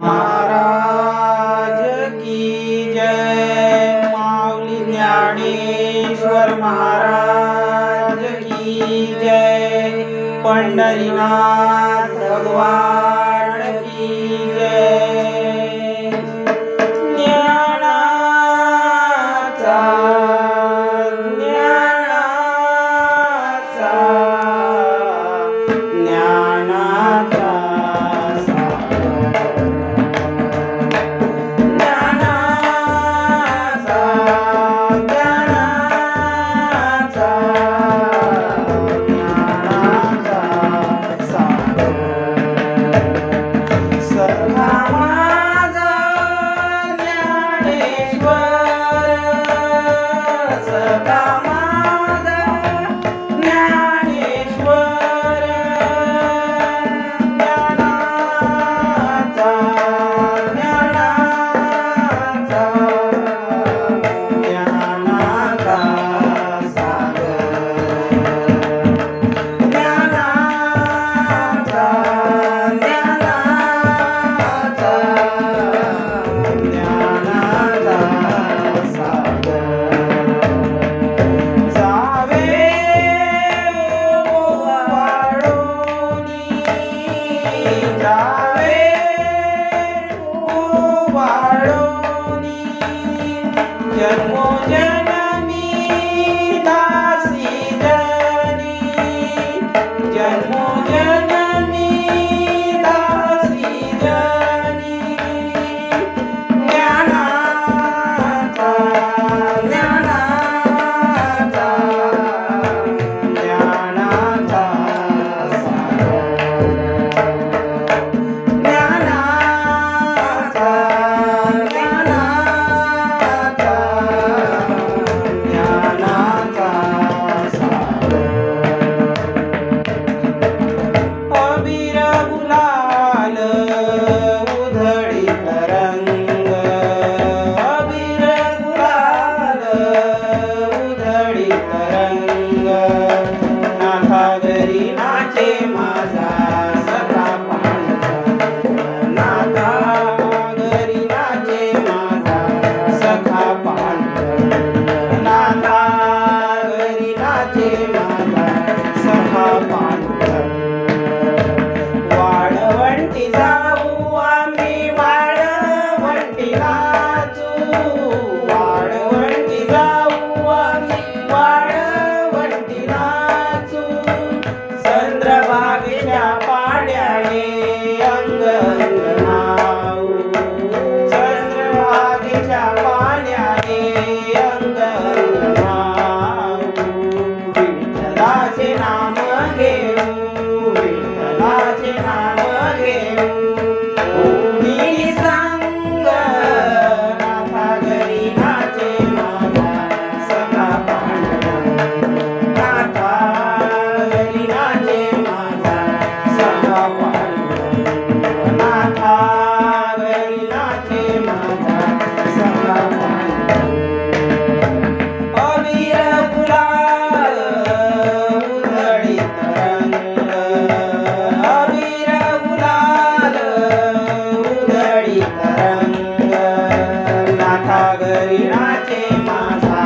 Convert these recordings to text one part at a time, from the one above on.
महाराज की जय। माऊली ज्ञानेश्वर महाराज की जय। पंढरीनाथ भगवान की जय। ज्ञानाचा जन्मोजन्मी दासी जनी। जन्मोजन्मी दासी जनी। ज्ञानाचा ज्ञानाचा ज्ञानाचा वाळवंटी जाऊ आम्ही वाळवंटी नाचू। वाळवंटी जाऊ आम्ही वाळवंटी नाचू। चंद्रभागेच्या पाड्याने अंग अंग नाऊ। चंद्रभागेच्या पाड्याने अंग अंग नाऊ। विठ्ठलाचे नाम घेऊ। विठ्ठलाचे नाम घेऊ। ओढी संग नाथा घरी नाचे माझा सखा पांडुरंग। नाथा घरी नाचे माझा सखा पांडुरंग। नाथा घरी नाचे माझा सखा पांडुरंग। अबीर गुलाल उधळीत रंग। अबीर गुलाल उधळीत रंग। नाथा घरी नाचे माझा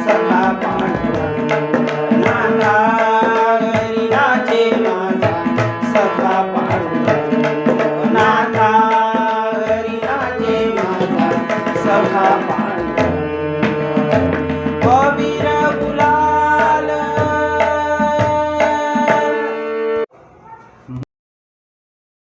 सखा पांडुरंग। नाथा घरी नाचे माझा सखा पांडुरंग। नाथा घरी नाचे माझा सखा पांडुरंग।